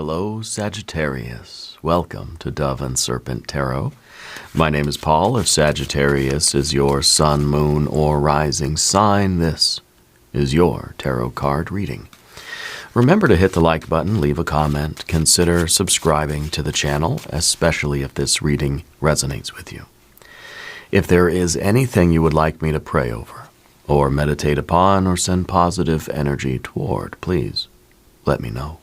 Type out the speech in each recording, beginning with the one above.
Hello, Sagittarius. Welcome to Dove and Serpent Tarot. My name is Paul. If Sagittarius is your sun, moon, or rising sign, this is your tarot card reading. Remember to hit the like button, leave a comment, consider subscribing to the channel, especially if this reading resonates with you. If there is anything you would like me to pray over, or meditate upon, or send positive energy toward, please let me know.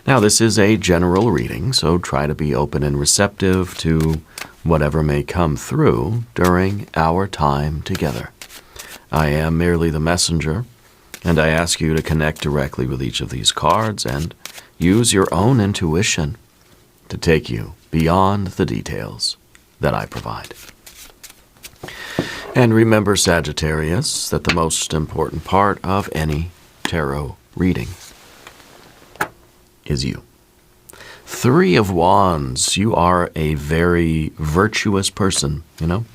Now, this is a general reading, so try to be open and receptive to whatever may come through during our time together. I am merely the messenger, and I ask you to connect directly with each of these cards and use your own intuition to take you beyond the details that I provide. And remember, Sagittarius, that the most important part of any tarot reading is you. Three of Wands, you are a very virtuous person, you know.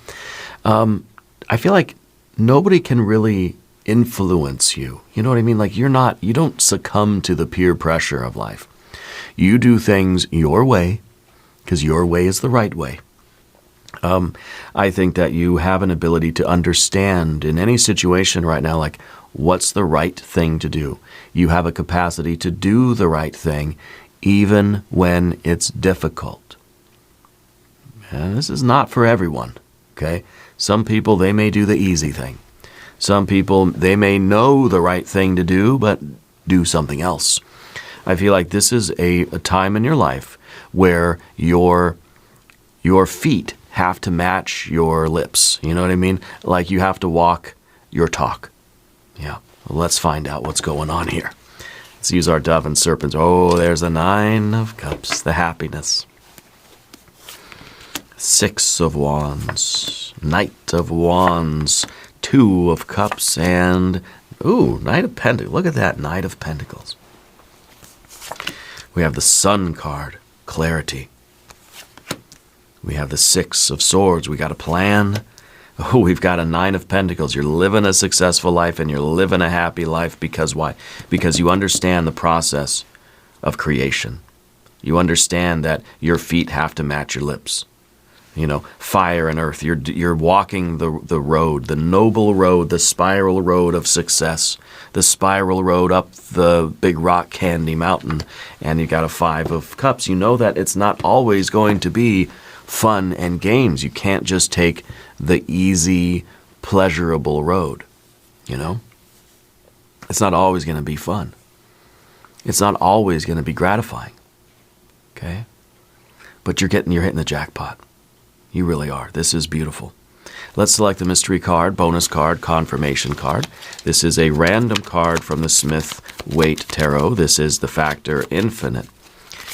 I feel like nobody can really influence you. You know what I mean? Like you don't succumb to the peer pressure of life. You do things your way because your way is the right way. I think that you have an ability to understand in any situation right now, like what's the right thing to do. You have a capacity to do the right thing even when it's difficult. And this is not for everyone, okay? Some people, they may do the easy thing. Some people, they may know the right thing to do, but do something else. I feel like this is a time in your life where your feet have to match your lips. You know what I mean? Like you have to walk your talk. Yeah. Well, let's find out what's going on here. Let's use our Dove and Serpents. Oh, there's a Nine of Cups, the happiness. Six of Wands, Knight of Wands, Two of Cups, and, ooh, Knight of Pentacles. Look at that, Knight of Pentacles. We have the Sun card, clarity. We have the Six of Swords. We got a plan. Oh, we've got a Nine of Pentacles. You're living a successful life and you're living a happy life because why? Because you understand the process of creation. You understand that your feet have to match your lips. You know, fire and earth. You're walking the road, the noble road, the spiral road of success, the spiral road up the big rock candy mountain, and you got a Five of Cups. You know that it's not always going to be fun and games. You can't just take the easy, pleasurable road, you know? It's not always going to be fun. It's not always going to be gratifying, okay? But you're hitting the jackpot. You really are. This is beautiful. Let's select the mystery card, bonus card, confirmation card. This is a random card from the Smith-Waite Tarot. This is the factor infinite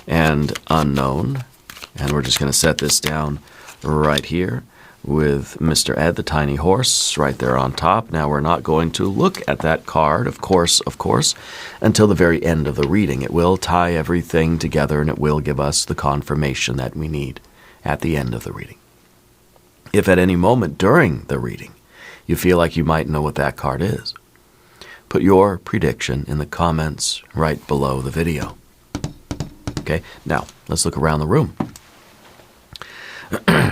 and unknown. And we're just going to set this down right here with Mr. Ed, the tiny horse, right there on top. Now, we're not going to look at that card, of course, until the very end of the reading. It will tie everything together, and it will give us the confirmation that we need at the end of the reading. If at any moment during the reading you feel like you might know what that card is, put your prediction in the comments right below the video. Okay, now let's look around the room.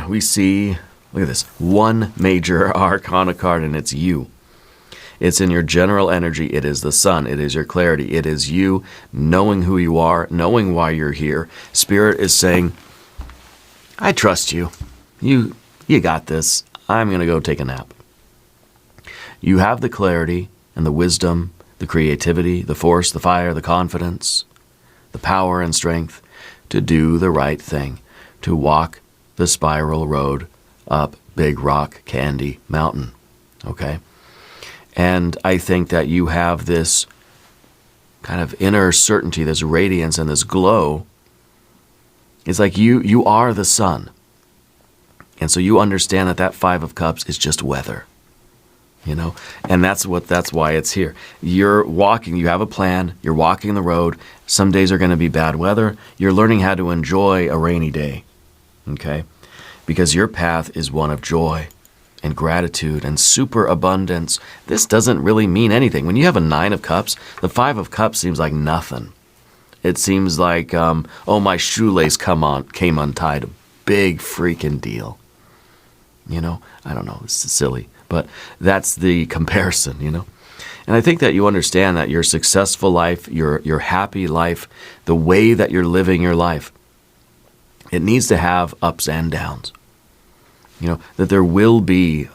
We see, look at this, one major arcana card, and it's you. It's in your general energy. It is the sun. It is your clarity. It is you knowing who you are, knowing why you're here. Spirit is saying, I trust you. You got this. I'm going to go take a nap. You have the clarity and the wisdom, the creativity, the force, the fire, the confidence, the power and strength to do the right thing, to walk the spiral road up Big Rock Candy Mountain, okay? And I think that you have this kind of inner certainty, this radiance and this glow. It's like you are the sun. And so you understand that Five of Cups is just weather, you know? And that's why it's here. You're walking, you have a plan, you're walking the road. Some days are going to be bad weather. You're learning how to enjoy a rainy day. Okay? Because your path is one of joy and gratitude and superabundance. This doesn't really mean anything. When you have a Nine of Cups, the Five of Cups seems like nothing. It seems like, oh, my shoelace came untied. A big freaking deal. You know, I don't know, this is silly, but that's the comparison, you know. And I think that you understand that your successful life, your happy life, the way that you're living your life, it needs to have ups and downs. You know, that there will be,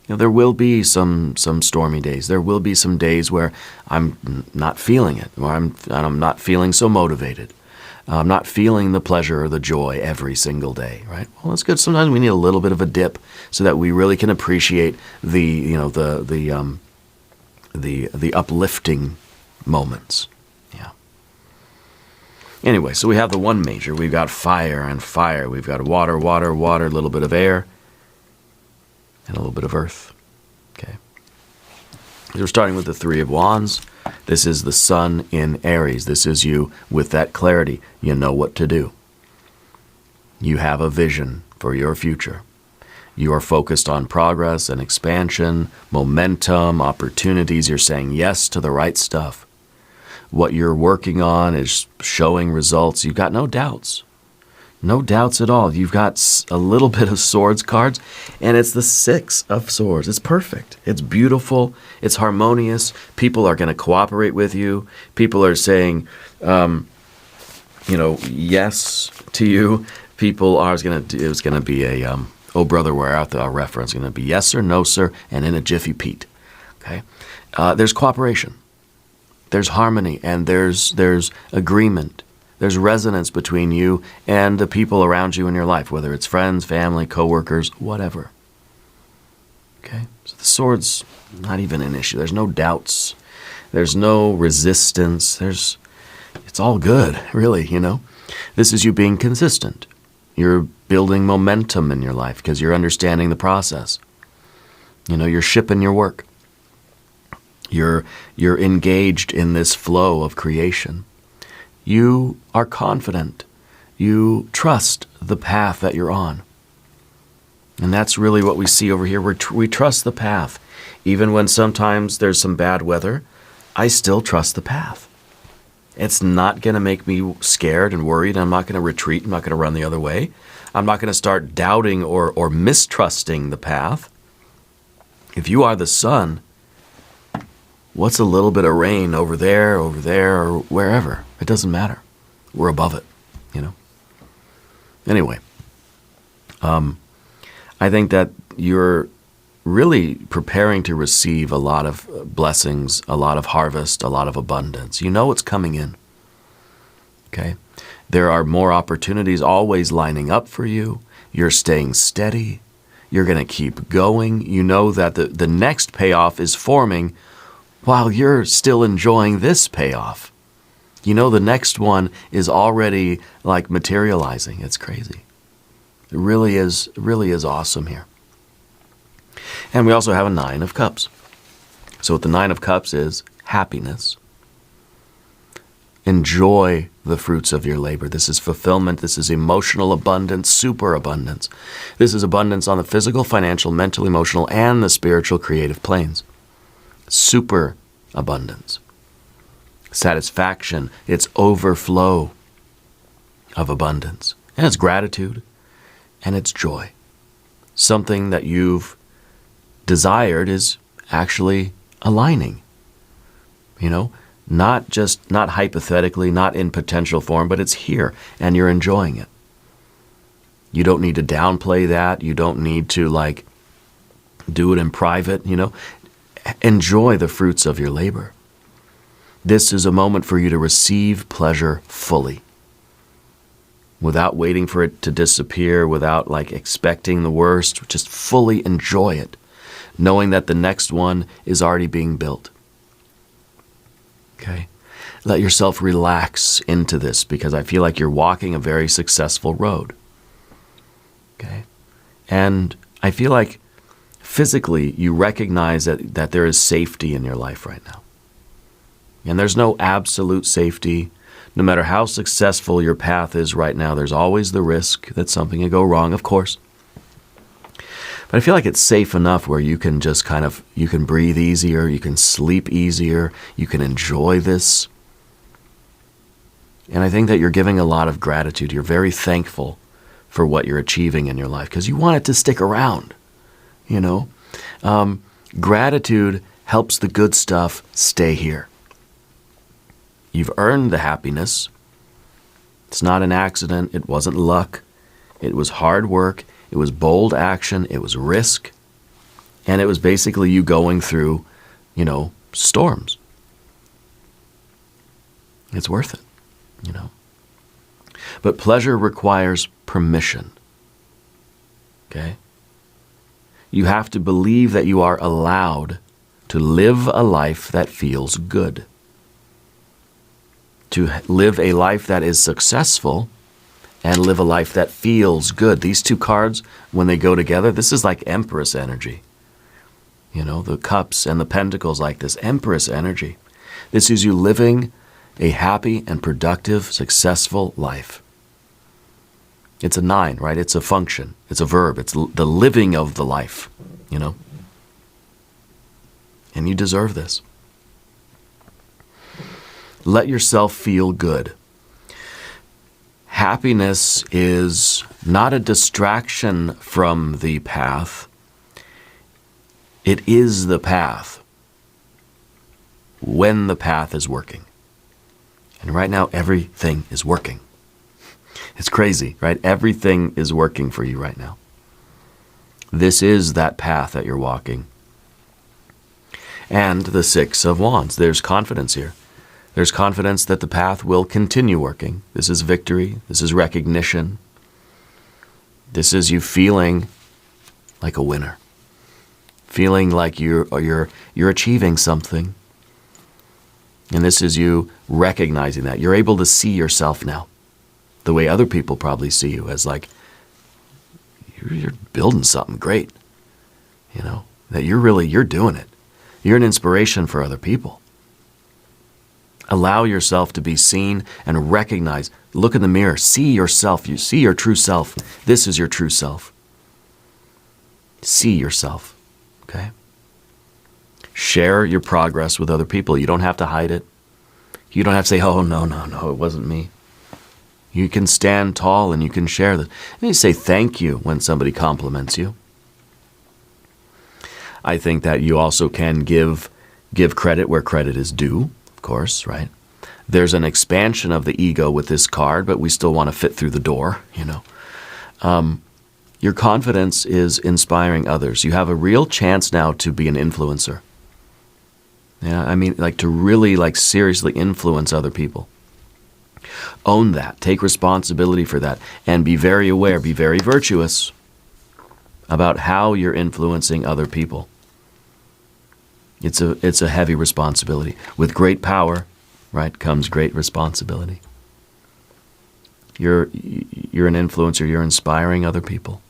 there will be some stormy days. There will be some days where I'm not feeling it, or I'm not feeling so motivated. I'm not feeling the pleasure or the joy every single day, right? Well, that's good. Sometimes we need a little bit of a dip so that we really can appreciate the uplifting moments. Yeah. Anyway, so we have the one major. We've got fire and fire. We've got water, water, water, a little bit of air, and a little bit of earth. Okay. So we're starting with the Three of Wands. This is the sun in Aries. This is you with that clarity. You know what to do. You have a vision for your future. You are focused on progress and expansion, momentum, opportunities. You're saying yes to the right stuff. What you're working on is showing results. You've got no doubts. No doubts at all. You've got a little bit of swords cards, and it's the Six of Swords. It's perfect. It's beautiful. It's harmonious. People are going to cooperate with you. People are saying, yes to you. People are going to. It was going to be a "Oh brother, where art thou" reference. Going to be yes sir, no sir, and in a jiffy, Pete. Okay. There's cooperation. There's harmony, and there's agreement. There's resonance between you and the people around you in your life, whether it's friends, family, coworkers, whatever. Okay? So the sword's not even an issue. There's no doubts. There's no resistance. It's all good, really, you know. This is you being consistent. You're building momentum in your life because you're understanding the process. You know, you're shipping your work. You're engaged in this flow of creation. You are confident. You trust the path that you're on. And that's really what we see over here. We trust the path. Even when sometimes there's some bad weather, I still trust the path. It's not going to make me scared and worried. I'm not going to retreat. I'm not going to run the other way. I'm not going to start doubting or mistrusting the path. If you are the sun, what's a little bit of rain over there, or wherever? It doesn't matter. We're above it, you know. Anyway, I think that you're really preparing to receive a lot of blessings, a lot of harvest, a lot of abundance. You know it's coming in. Okay? There are more opportunities always lining up for you. You're staying steady. You're going to keep going. You know that the next payoff is forming while you're still enjoying this payoff. You know the next one is already like materializing. It's crazy. It really is awesome here. And we also have a Nine of Cups. So what the Nine of Cups is happiness. Enjoy the fruits of your labor. This is fulfillment. This is emotional abundance, super abundance. This is abundance on the physical, financial, mental, emotional, and the spiritual creative planes. Super abundance. Satisfaction, it's overflow of abundance. And it's gratitude, and it's joy. Something that you've desired is actually aligning. You know, not hypothetically, not in potential form, but it's here, and you're enjoying it. You don't need to downplay that. You don't need to, do it in private, you know. Enjoy the fruits of your labor. This is a moment for you to receive pleasure fully, without waiting for it to disappear, without expecting the worst. Just fully enjoy it, knowing that the next one is already being built. Okay? Let yourself relax into this, because I feel like you're walking a very successful road. Okay? And I feel like physically you recognize that there is safety in your life right now. And there's no absolute safety. No matter how successful your path is right now, there's always the risk that something could go wrong, of course. But I feel like it's safe enough where you can just you can breathe easier, you can sleep easier, you can enjoy this. And I think that you're giving a lot of gratitude. You're very thankful for what you're achieving in your life because you want it to stick around, you know. Gratitude helps the good stuff stay here. You've earned the happiness. It's not an accident. It wasn't luck. It was hard work. It was bold action. It was risk. And it was basically you going through, you know, storms. It's worth it, you know. But pleasure requires permission. Okay? You have to believe that you are allowed to live a life that feels good. To live a life that is successful and live a life that feels good. These two cards, when they go together, this is like Empress energy. You know, the cups and the pentacles like this, Empress energy. This is you living a happy and productive, successful life. It's a 9, right? It's a function. It's a verb. It's the living of the life, you know. And you deserve this. Let yourself feel good. Happiness is not a distraction from the path. It is the path when the path is working. And right now, everything is working. It's crazy, right? Everything is working for you right now. This is that path that you're walking. And the 6 of Wands. There's confidence here. There's confidence that the path will continue working. This is victory. This is recognition. This is you feeling like a winner. Feeling like you're achieving something. And this is you recognizing that. You're able to see yourself now the way other people probably see you, as like, you're building something great. You know, that you're doing it. You're an inspiration for other people. Allow yourself to be seen and recognize. Look in the mirror. See yourself. You see your true self. This is your true self. See yourself. Okay? Share your progress with other people. You don't have to hide it. You don't have to say, oh, no, it wasn't me. You can stand tall and you can share that. And you say thank you when somebody compliments you. I think that you also can give credit where credit is due, of course, right? There's an expansion of the ego with this card, but we still want to fit through the door, you know. Your confidence is inspiring others. You have a real chance now to be an influencer. Yeah, I mean, like to really seriously influence other people. Own that. Take responsibility for that. And be very aware, be very virtuous about how you're influencing other people. It's a heavy responsibility. With great power, right, comes great responsibility. You're an influencer. You're inspiring other people.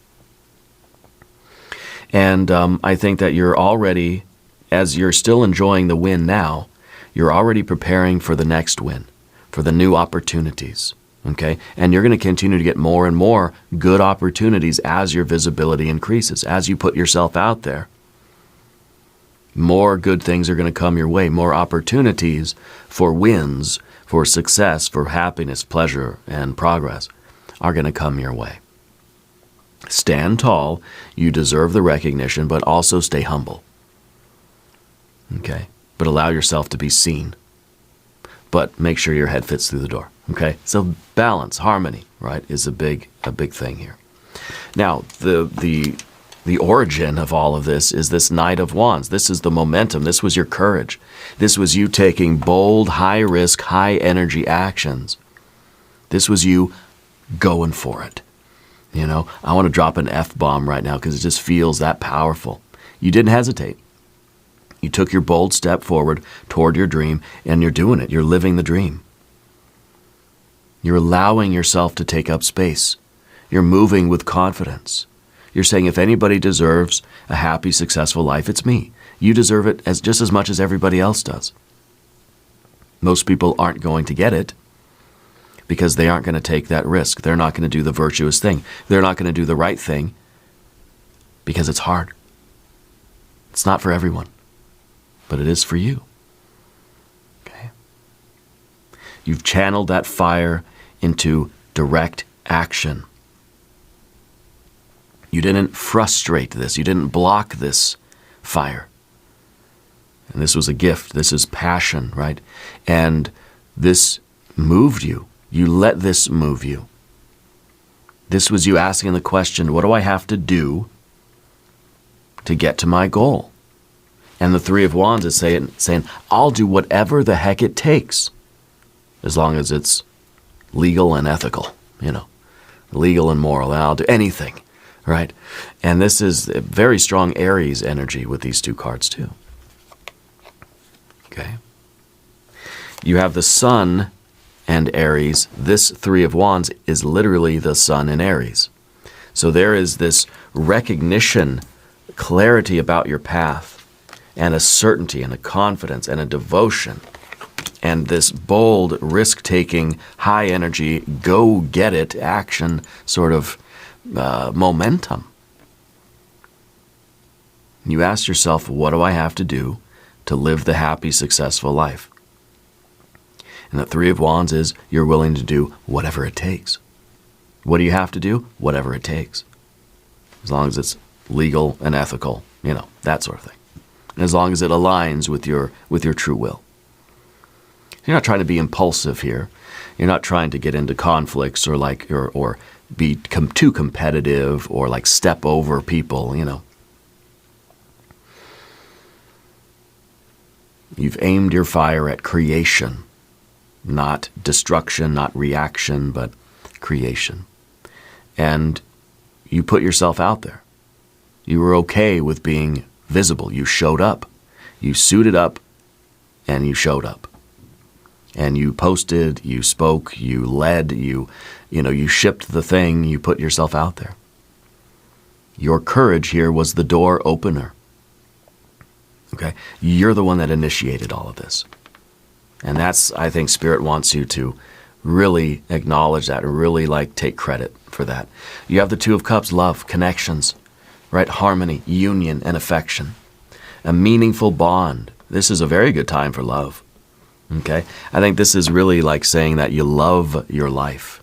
And I think that you're already, as you're still enjoying the win now, you're already preparing for the next win, for the new opportunities, okay? And you're going to continue to get more and more good opportunities as your visibility increases. As you put yourself out there, more good things are going to come your way, more opportunities for wins, for success, for happiness, pleasure, and progress are going to come your way. Stand tall. You deserve the recognition, but also stay humble. Okay? But allow yourself to be seen. But make sure your head fits through the door. Okay? So balance, harmony, right, is a big thing here. Now, the origin of all of this is this Knight of Wands. This is the momentum. This was your courage. This was you taking bold, high-risk, high-energy actions. This was you going for it. You know, I want to drop an F-bomb right now because it just feels that powerful. You didn't hesitate. You took your bold step forward toward your dream, and you're doing it. You're living the dream. You're allowing yourself to take up space. You're moving with confidence. You're saying, if anybody deserves a happy, successful life, it's me. You deserve it just as much as everybody else does. Most people aren't going to get it because they aren't going to take that risk. They're not going to do the virtuous thing. They're not going to do the right thing because it's hard. It's not for everyone, but it is for you. Okay? You've channeled that fire into direct action. You didn't frustrate this. You didn't block this fire. And this was a gift. This is passion, right? And this moved you. You let this move you. This was you asking the question, what do I have to do to get to my goal? And the Three of Wands is saying, I'll do whatever the heck it takes, as long as it's legal and ethical, legal and moral, and I'll do anything, right? And this is a very strong Aries energy with these two cards too. Okay. You have the Sun and Aries. This Three of Wands is literally the Sun in Aries. So there is this recognition, clarity about your path, and a certainty and a confidence and a devotion, and this bold, risk-taking, high-energy, go-get-it action sort of momentum. You ask yourself, what do I have to do to live the happy, successful life? And the Three of Wands is you're willing to do whatever it takes. What do you have to do? Whatever it takes. As long as it's legal and ethical, that sort of thing. And as long as it aligns with your true will. You're not trying to be impulsive here. You're not trying to get into conflicts or be too competitive or step over people, You've aimed your fire at creation, not destruction, not reaction, but creation. And you put yourself out there. You were okay with being visible. You showed up. You suited up and you showed up. And you posted, you spoke, you led, you shipped the thing, you put yourself out there. Your courage here was the door opener. Okay? You're the one that initiated all of this. And that's, I think, Spirit wants you to really acknowledge that, really take credit for that. You have the Two of Cups, love, connections, right? Harmony, union, and affection. A meaningful bond. This is a very good time for love. Okay? I think this is really saying that you love your life.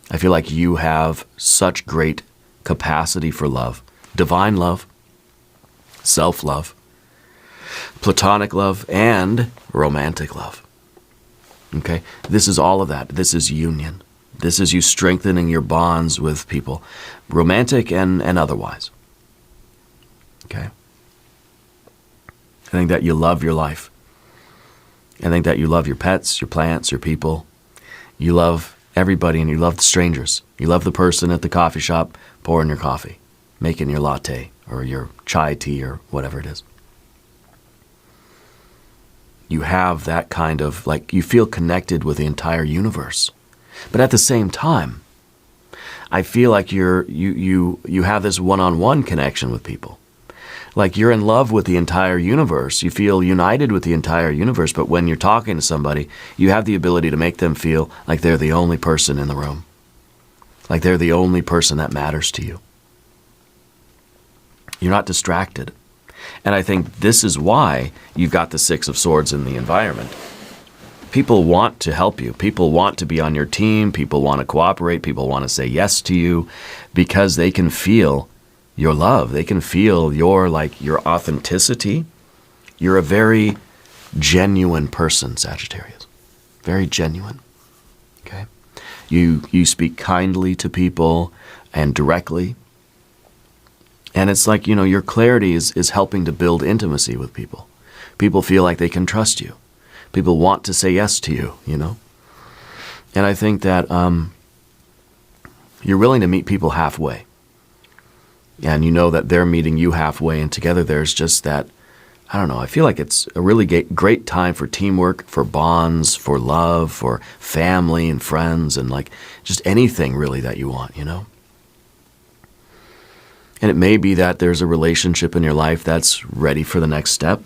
I feel like you have such great capacity for love. Divine love, self-love, platonic love, and romantic love. Okay? This is all of that. This is union. This is you strengthening your bonds with people, romantic and otherwise. Okay? I think that you love your life. I think that you love your pets, your plants, your people. You love everybody and you love the strangers. You love the person at the coffee shop pouring your coffee, making your latte or your chai tea or whatever it is. You have that kind of, you feel connected with the entire universe. But at the same time, I feel like you have this one-on-one connection with people. You're in love with the entire universe. You feel united with the entire universe, but when you're talking to somebody, you have the ability to make them feel like they're the only person in the room. Like they're the only person that matters to you. You're not distracted. And I think this is why you've got the Six of Swords in the environment. People want to help you. People want to be on your team. People want to cooperate. People want to say yes to you because they can feel your love. They can feel your authenticity. You're a very genuine person, Sagittarius. Very genuine. Okay? You speak kindly to people and directly. And it's your clarity is helping to build intimacy with people. People feel like they can trust you. People want to say yes to you, And I think that you're willing to meet people halfway. And you know that they're meeting you halfway, and together there's just that, I feel like it's a really great time for teamwork, for bonds, for love, for family and friends, and just anything really that you want, And it may be that there's a relationship in your life that's ready for the next step.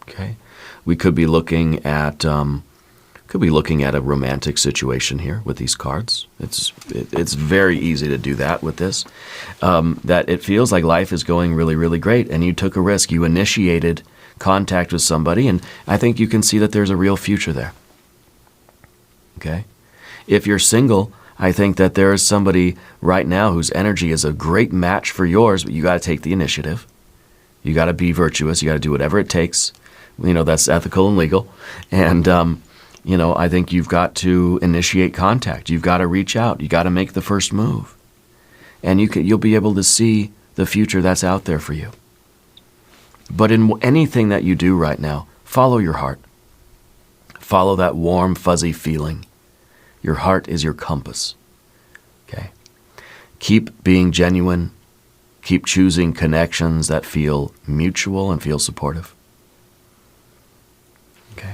Okay? We could be looking at a romantic situation here with these cards. It's very easy to do that with this. That it feels like life is going really, really great, and you took a risk. You initiated contact with somebody, and I think you can see that there's a real future there. okay? If you're single, I think that there is somebody right now whose energy is a great match for yours, but you got to take the initiative. You got to be virtuous. You got to do whatever it takes. You know, that's ethical and legal. And, you know, I think you've got to initiate contact. You've got to reach out. You got to make the first move. And you'll be able to see the future that's out there for you. But in anything that you do right now, follow your heart. Follow that warm, fuzzy feeling. Your heart is your compass. Okay? Keep being genuine. Keep choosing connections that feel mutual and feel supportive. Okay?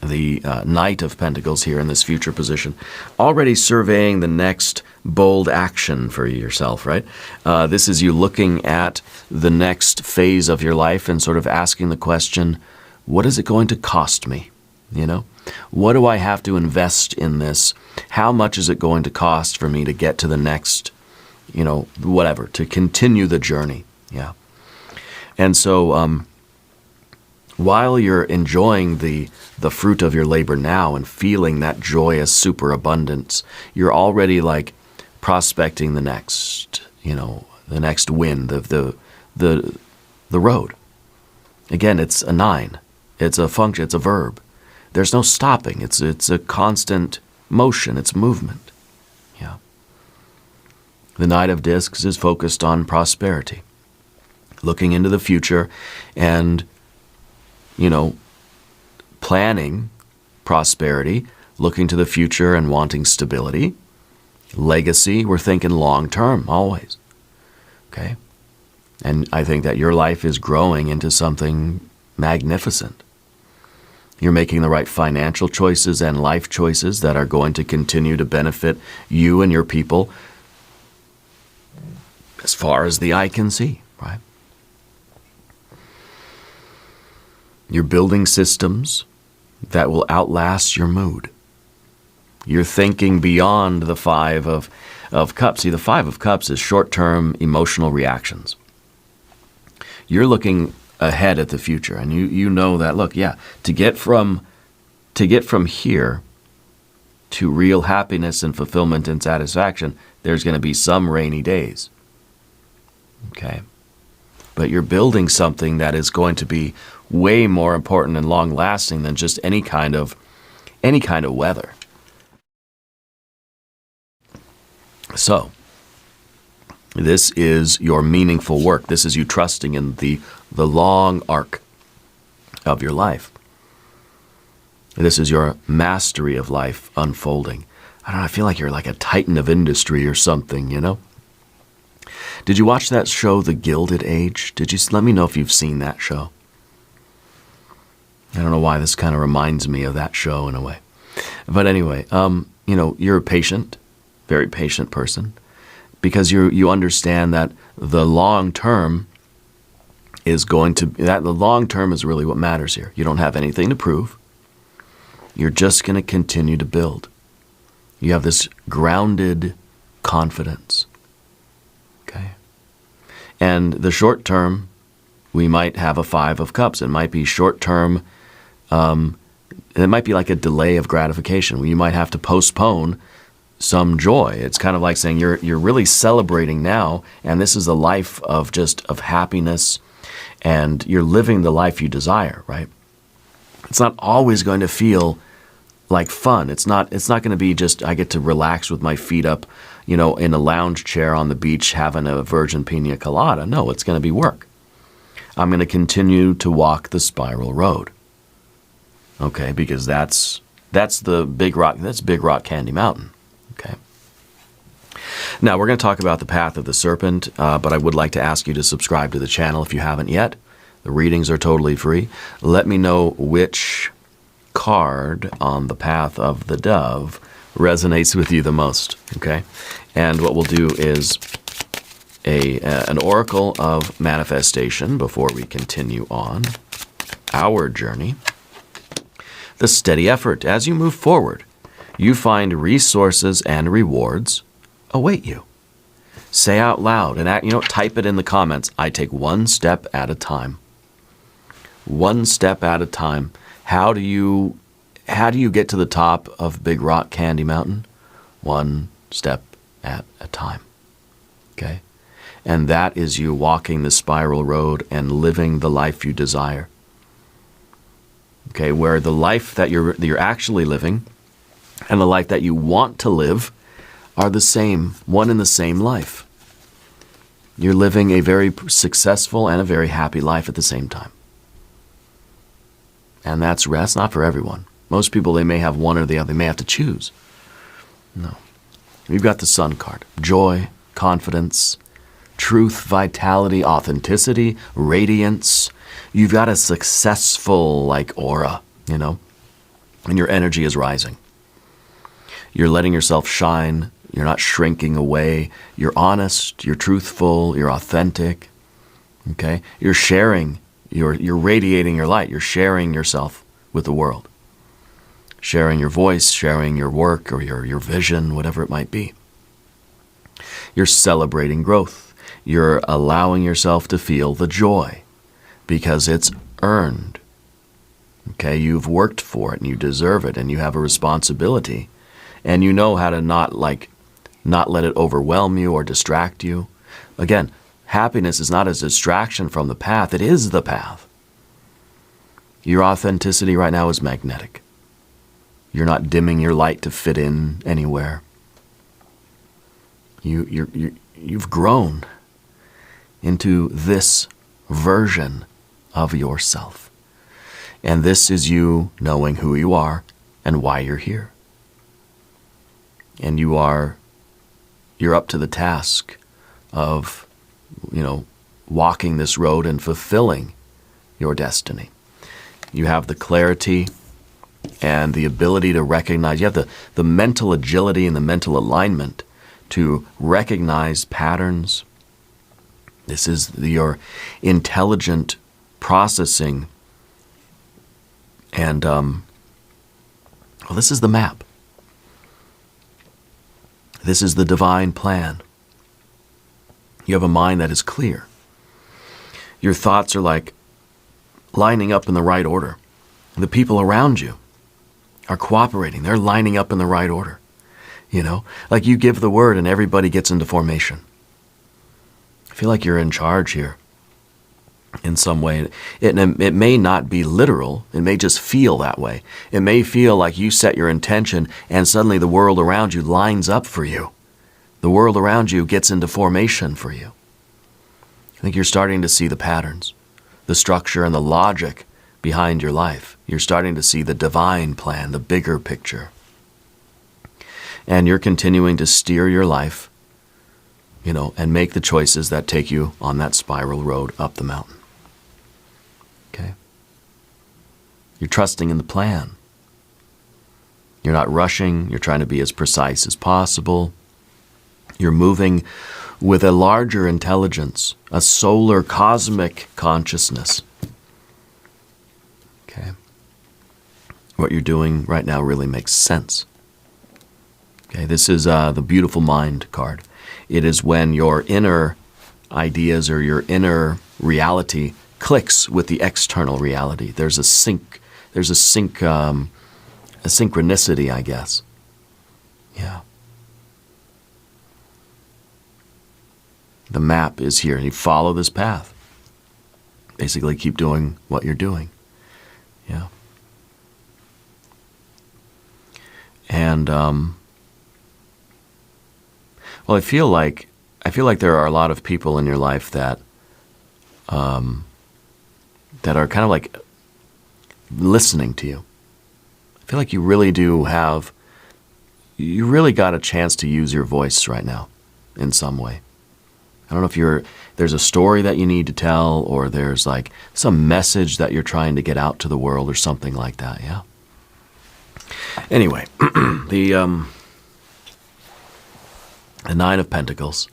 The Knight of Pentacles here in this future position, already surveying the next bold action for yourself, right? This is you looking at the next phase of your life and sort of asking the question, what is it going to cost me? You know? What do I have to invest in this? How much is it going to cost for me to get to the next, you know, whatever, to continue the journey? Yeah. And so while you're enjoying the fruit of your labor now and feeling that joyous superabundance, you're already like prospecting the next, you know, the next win, the road. Again, it's a 9. It's a function, it's a verb. There's no stopping. It's a constant motion. It's movement. Yeah. The Knight of Discs is focused on prosperity, looking into the future and, you know, planning prosperity, looking to the future and wanting stability. Legacy, we're thinking long term, always. Okay? And I think that your life is growing into something magnificent. You're making the right financial choices and life choices that are going to continue to benefit you and your people as far as the eye can see, right? You're building systems that will outlast your mood. You're thinking beyond the Five of Cups. See, the Five of Cups is short-term emotional reactions. You're looking ahead at the future, and you know that, look, yeah, to get from here to real happiness and fulfillment and satisfaction, there's going to be some rainy days. Okay? But you're building something that is going to be way more important and long-lasting than just any kind of weather. So, this is your meaningful work. This is you trusting in the long arc of your life. This is your mastery of life unfolding. I don't know, I feel like you're like a titan of industry or something, you know? Did you watch that show, The Gilded Age? Let me know if you've seen that show. I don't know why this kind of reminds me of that show in a way. But anyway, you know, you're a patient, very patient person, because you understand that the long term is the long term is really what matters here. You don't have anything to prove. You're just going to continue to build. You have this grounded confidence. Okay? And the short term, we might have a Five of Cups. It might be short term. It might be like a delay of gratification. You might have to postpone some joy. It's kind of like saying you're really celebrating now, and this is a life of happiness, and you're living the life you desire, right? It's not always going to feel like fun. It's not going to be just I get to relax with my feet up, you know, in a lounge chair on the beach having a virgin pina colada. No, it's going to be work. I'm going to continue to walk the spiral road. Okay, because that's the Big Rock. That's Big Rock Candy Mountain. Okay. Now, we're going to talk about the path of the serpent, but I would like to ask you to subscribe to the channel if you haven't yet. The readings are totally free. Let me know which card on the path of the dove resonates with you the most, okay? And what we'll do is an oracle of manifestation before we continue on our journey. The steady effort. As you move forward, you find resources and rewards await you. Say out loud and type it in the comments. I take one step at a time. One step at a time. How do you how do you get to the top of Big Rock Candy Mountain? One step at a time. Okay? And that is you walking the spiral road and living the life you desire. Okay, where the life that you're actually living and the life that you want to live are the same, one and the same life. You're living a very successful and a very happy life at the same time. And that's not for everyone. Most people, they may have one or the other. They may have to choose. No. You've got the Sun card. Joy, confidence, truth, vitality, authenticity, radiance. You've got a successful, aura, and your energy is rising. You're letting yourself shine. You're not shrinking away. You're honest. You're truthful. You're authentic. Okay? You're sharing. You're radiating your light. You're sharing yourself with the world. Sharing your voice, sharing your work or your vision, whatever it might be. You're celebrating growth. You're allowing yourself to feel the joy because it's earned. Okay? You've worked for it and you deserve it and you have a responsibility. And you know how to not let it overwhelm you or distract you. Again, happiness is not a distraction from the path. It is the path. Your authenticity right now is magnetic. You're not dimming your light to fit in anywhere. You've grown into this version of yourself. And this is you knowing who you are and why you're here. And you're up to the task of, walking this road and fulfilling your destiny. You have the clarity and the ability to recognize, you have the mental agility and the mental alignment to recognize patterns. This is your intelligent processing. And, this is the map. This is the divine plan. You have a mind that is clear. Your thoughts are lining up in the right order. The people around you are cooperating. They're lining up in the right order. You give the word and everybody gets into formation. I feel like you're in charge here in some way. It may not be literal. It may just feel that way. It may feel like you set your intention and suddenly the world around you lines up for you. The world around you gets into formation for you. I think you're starting to see the patterns, the structure and the logic behind your life. You're starting to see the divine plan, the bigger picture. And you're continuing to steer your life, and make the choices that take you on that spiral road up the mountain. Okay? You're trusting in the plan. You're not rushing. You're trying to be as precise as possible. You're moving with a larger intelligence, a solar cosmic consciousness. Okay? What you're doing right now really makes sense. Okay, this is the Beautiful Mind card. It is when your inner ideas or your inner reality clicks with the external reality. There's a synchronicity, I guess. Yeah. The map is here. You follow this path. Basically, keep doing what you're doing. Yeah. And I feel like there are a lot of people in your life that that are kind of listening to you. I feel like you really got a chance to use your voice right now in some way. I don't know if there's a story that you need to tell or there's some message that you're trying to get out to the world or something like that, yeah? Anyway, the Nine of Pentacles,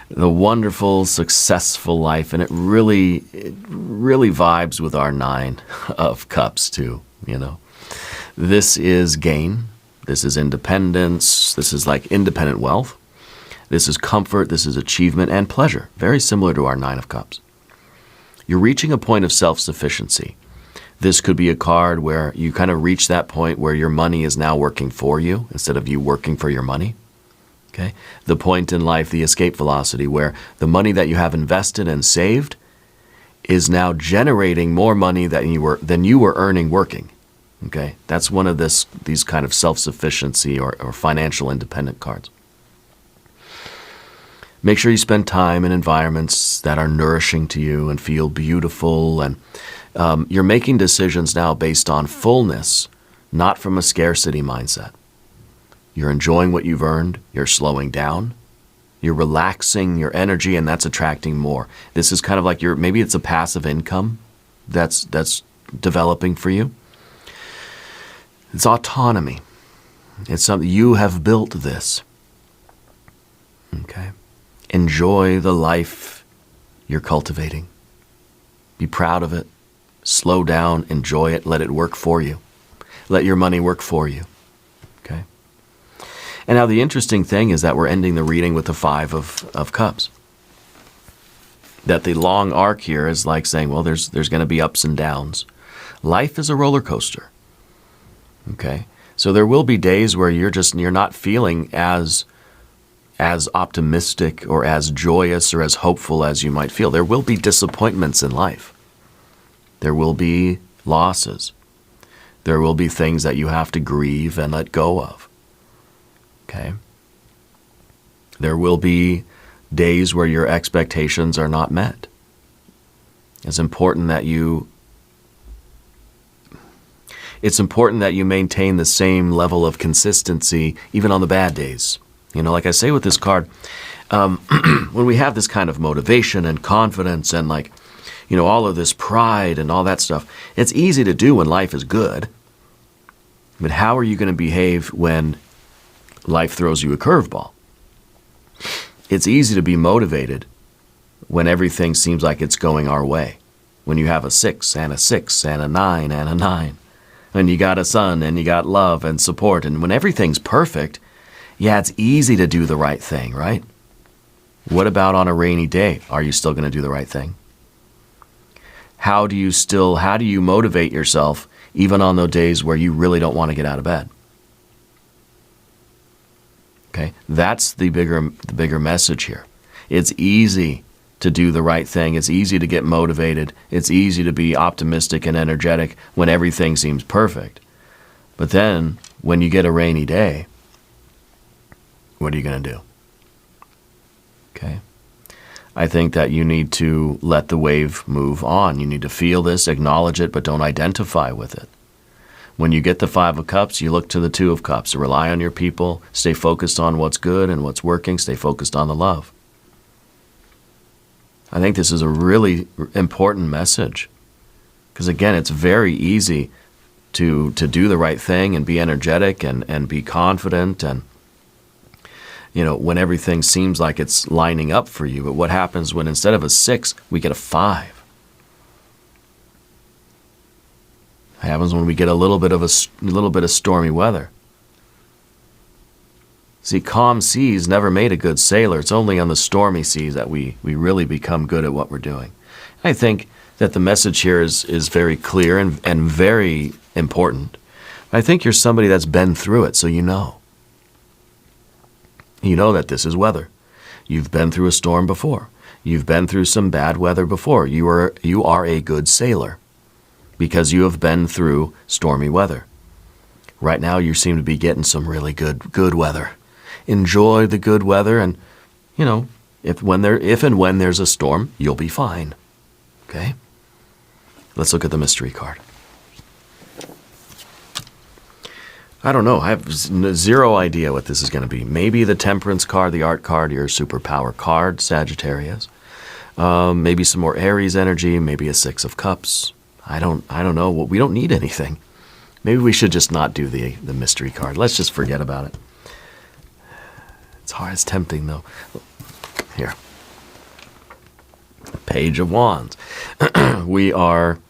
the wonderful, successful life, and it really vibes with our Nine of Cups too, This is gain. This is independence. This is independent wealth. This is comfort. This is achievement and pleasure. Very similar to our Nine of Cups. You're reaching a point of self-sufficiency. This could be a card where you kind of reach that point where your money is now working for you instead of you working for your money. Okay? The point in life, the escape velocity, where the money that you have invested and saved is now generating more money than you were earning working. Okay? That's one of these kind of self-sufficiency or financial independent cards. Make sure you spend time in environments that are nourishing to you and feel beautiful. And you're making decisions now based on fullness, not from a scarcity mindset. You're enjoying what you've earned. You're slowing down. You're relaxing your energy, and that's attracting more. This is kind of like maybe it's a passive income that's developing for you. It's autonomy. It's something you have built this. Okay? Enjoy the life you're cultivating. Be proud of it. Slow down. Enjoy it. Let it work for you. Let your money work for you. Okay? And now the interesting thing is that we're ending the reading with the Five of Cups. That the long arc here is like saying, well, there's going to be ups and downs. Life is a roller coaster. Okay? So there will be days where you're not feeling as optimistic or as joyous or as hopeful as you might feel. There will be disappointments in life. There will be losses. There will be things that you have to grieve and let go of. Okay? There will be days where your expectations are not met. It's important that you maintain the same level of consistency even on the bad days. You know, like I say with this card, when we have this kind of motivation and confidence and all of this pride and all that stuff, it's easy to do when life is good. But how are you going to behave when life throws you a curveball? It's easy to be motivated when everything seems like it's going our way. When you have a 6 and a 6 and a 9 and a 9. And you got a son and you got love and support. And when everything's perfect, yeah, it's easy to do the right thing, right? What about on a rainy day? Are you still going to do the right thing? How do you motivate yourself even on those days where you really don't want to get out of bed? Okay, that's the bigger message here. It's easy to do the right thing. It's easy to get motivated. It's easy to be optimistic and energetic when everything seems perfect. But then, when you get a rainy day, what are you going to do? Okay. I think that you need to let the wave move on. You need to feel this, acknowledge it, but don't identify with it. When you get the Five of Cups, you look to the Two of Cups. Rely on your people. Stay focused on what's good and what's working. Stay focused on the love. I think this is a really important message. Because again, it's very easy to do the right thing and be energetic and be confident and when everything seems like it's lining up for you. But what happens when instead of a 6, we get a 5? What happens when we get a little bit of stormy weather? See, calm seas never made a good sailor. It's only on the stormy seas that we really become good at what we're doing. I think that the message here is very clear and very important. I think you're somebody that's been through it, so you know. You know that this is weather. You've been through a storm before. You've been through some bad weather before. You are a good sailor because you have been through stormy weather. Right now you seem to be getting some really good weather. Enjoy the good weather, and if and when there's a storm, you'll be fine. Okay? Let's look at the mystery card. I don't know. I have zero idea what this is going to be. Maybe the Temperance card, the art card, your superpower card, Sagittarius. Maybe some more Aries energy. Maybe a 6 of Cups. I don't know. We don't need anything. Maybe we should just not do the mystery card. Let's just forget about it. It's hard. It's tempting, though. Here. Page of Wands. We are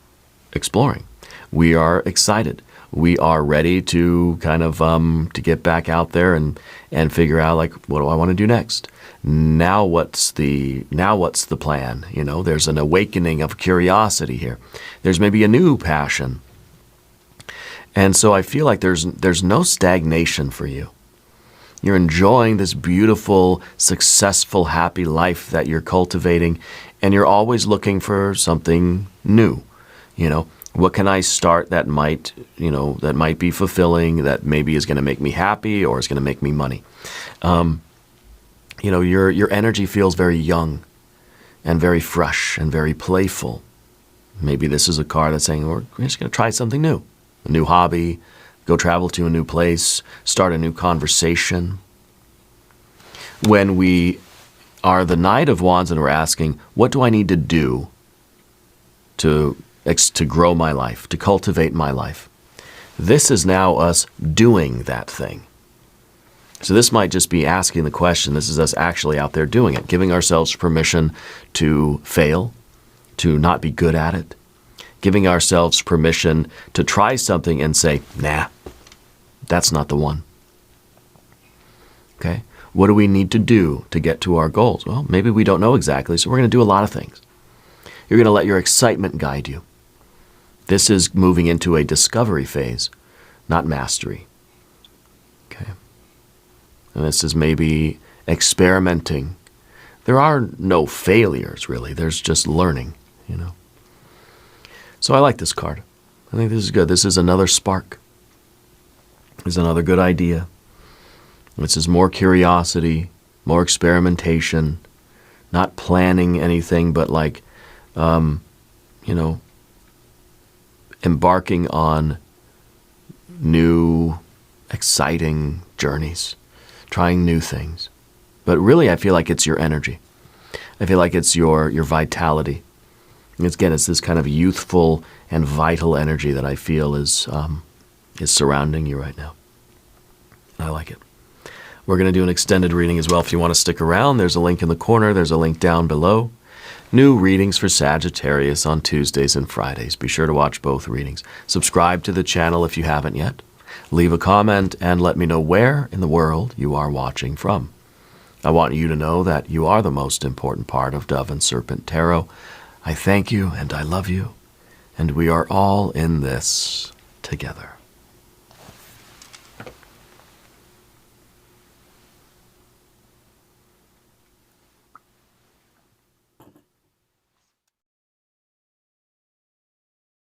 exploring. We are excited. We are ready to kind of to get back out there and figure out, what do I want to do next? Now what's the plan? You know, there's an awakening of curiosity here. There's maybe a new passion. And so I feel like there's no stagnation for you. You're enjoying this beautiful, successful, happy life that you're cultivating, and you're always looking for something new. You know, what can I start that might be fulfilling, that maybe is going to make me happy or is going to make me money? You know, your energy feels very young and very fresh and very playful. Maybe this is a card that's saying, we're just going to try something new, a new hobby, go travel to a new place, start a new conversation. When we are the Knight of Wands and we're asking, what do I need to do to grow my life, to cultivate my life? This is now us doing that thing. So this might just be asking the question. This is us actually out there doing it, giving ourselves permission to fail, to not be good at it, giving ourselves permission to try something and say, nah, that's not the one. Okay? What do we need to do to get to our goals? Well, maybe we don't know exactly, so we're going to do a lot of things. You're going to let your excitement guide you. This is moving into a discovery phase, not mastery. Okay? And this is maybe experimenting. There are no failures, really. There's just learning, you know. So I like this card. I think this is good. This is another spark. This is another good idea. This is more curiosity, more experimentation, not planning anything, but like, you know, embarking on new, exciting journeys, trying new things. But really, I feel like it's your energy. I feel like it's your vitality. Again, it's this kind of youthful and vital energy that I feel is surrounding you right now. I like it. We're going to do an extended reading as well. If you want to stick around, there's a link in the corner. There's a link down below. New readings for Sagittarius on Tuesdays and Fridays. Be sure to watch both readings. Subscribe to the channel if you haven't yet. Leave a comment and let me know where in the world you are watching from. I want you to know that you are the most important part of Dove and Serpent Tarot. I thank you and I love you, and we are all in this together.